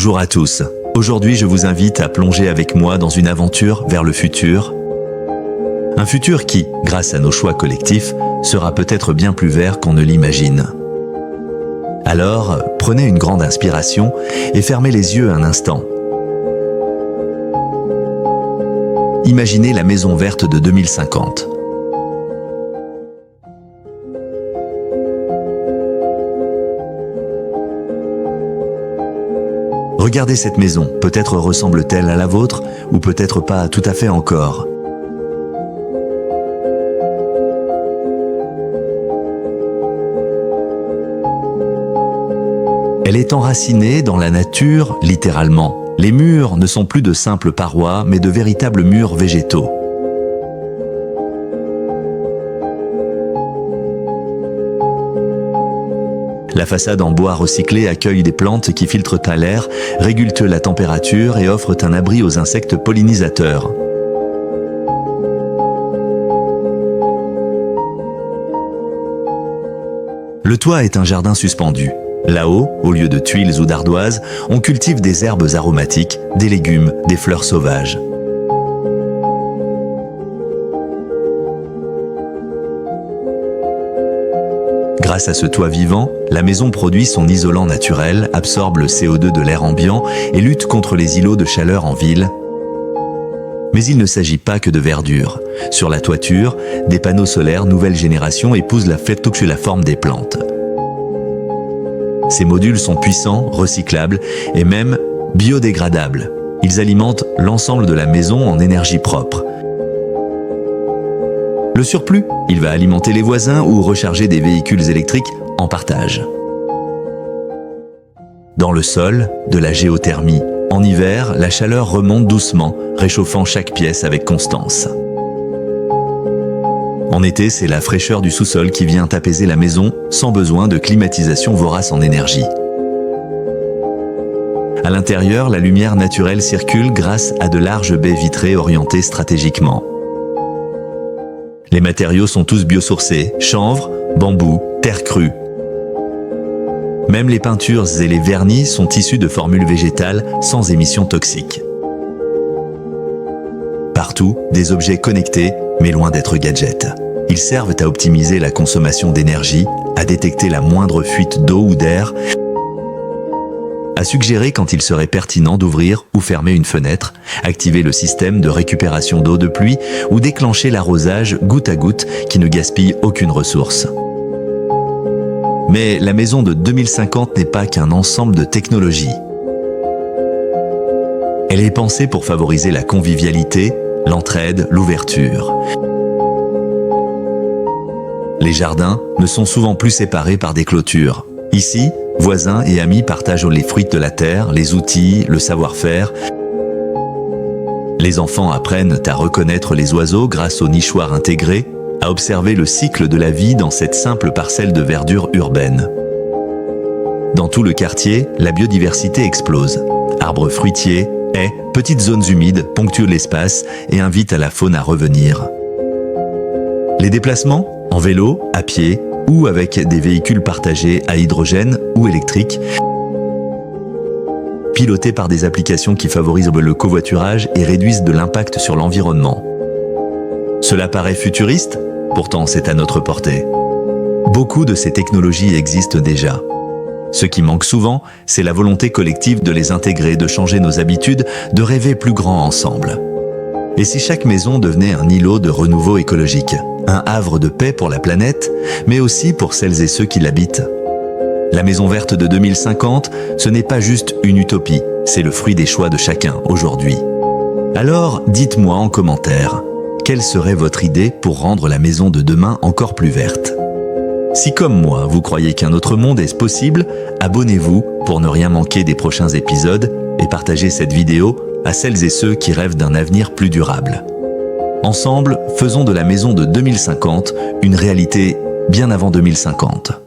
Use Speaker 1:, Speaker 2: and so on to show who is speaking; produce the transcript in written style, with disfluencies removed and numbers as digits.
Speaker 1: Bonjour à tous. Aujourd'hui, je vous invite à plonger avec moi dans une aventure vers le futur. Un futur qui, grâce à nos choix collectifs, sera peut-être bien plus vert qu'on ne l'imagine. Alors, prenez une grande inspiration et fermez les yeux un instant. Imaginez la maison verte de 2050. Regardez cette maison, peut-être ressemble-t-elle à la vôtre, ou peut-être pas tout à fait encore. Elle est enracinée dans la nature, littéralement. Les murs ne sont plus de simples parois, mais de véritables murs végétaux. La façade en bois recyclé accueille des plantes qui filtrent à l'air, régulent la température et offrent un abri aux insectes pollinisateurs. Le toit est un jardin suspendu. Là-haut, au lieu de tuiles ou d'ardoises, on cultive des herbes aromatiques, des légumes, des fleurs sauvages. Grâce à ce toit vivant, la maison produit son isolant naturel, absorbe le CO2 de l'air ambiant et lutte contre les îlots de chaleur en ville. Mais il ne s'agit pas que de verdure. Sur la toiture, des panneaux solaires nouvelle génération épousent la forme des plantes. Ces modules sont puissants, recyclables et même biodégradables. Ils alimentent l'ensemble de la maison en énergie propre. Le surplus, il va alimenter les voisins ou recharger des véhicules électriques en partage. Dans le sol, de la géothermie. En hiver, la chaleur remonte doucement, réchauffant chaque pièce avec constance. En été, c'est la fraîcheur du sous-sol qui vient apaiser la maison sans besoin de climatisation vorace en énergie. À l'intérieur, la lumière naturelle circule grâce à de larges baies vitrées orientées stratégiquement. Les matériaux sont tous biosourcés, chanvre, bambou, terre crue. Même les peintures et les vernis sont issus de formules végétales sans émissions toxiques. Partout, des objets connectés, mais loin d'être gadgets. Ils servent à optimiser la consommation d'énergie, à détecter la moindre fuite d'eau ou d'air, à suggérer quand il serait pertinent d'ouvrir ou fermer une fenêtre, activer le système de récupération d'eau de pluie ou déclencher l'arrosage goutte à goutte qui ne gaspille aucune ressource. Mais la maison de 2050 n'est pas qu'un ensemble de technologies. Elle est pensée pour favoriser la convivialité, l'entraide, l'ouverture. Les jardins ne sont souvent plus séparés par des clôtures. Ici, voisins et amis partagent les fruits de la terre, les outils, le savoir-faire. Les enfants apprennent à reconnaître les oiseaux grâce aux nichoirs intégrés, à observer le cycle de la vie dans cette simple parcelle de verdure urbaine. Dans tout le quartier, la biodiversité explose. Arbres fruitiers, haies, petites zones humides ponctuent l'espace et invitent à la faune à revenir. Les déplacements, en vélo, à pied ou avec des véhicules partagés à hydrogène ou électriques, pilotés par des applications qui favorisent le covoiturage et réduisent de l'impact sur l'environnement. Cela paraît futuriste, pourtant c'est à notre portée. Beaucoup de ces technologies existent déjà. Ce qui manque souvent, c'est la volonté collective de les intégrer, de changer nos habitudes, de rêver plus grand ensemble. Et si chaque maison devenait un îlot de renouveau écologique, un havre de paix pour la planète, mais aussi pour celles et ceux qui l'habitent. La maison verte de 2050, ce n'est pas juste une utopie, c'est le fruit des choix de chacun aujourd'hui. Alors, dites-moi en commentaire, quelle serait votre idée pour rendre la maison de demain encore plus verte? Si comme moi, vous croyez qu'un autre monde est possible, abonnez-vous pour ne rien manquer des prochains épisodes et partagez cette vidéo à celles et ceux qui rêvent d'un avenir plus durable. Ensemble, faisons de la maison de 2050 une réalité bien avant 2050.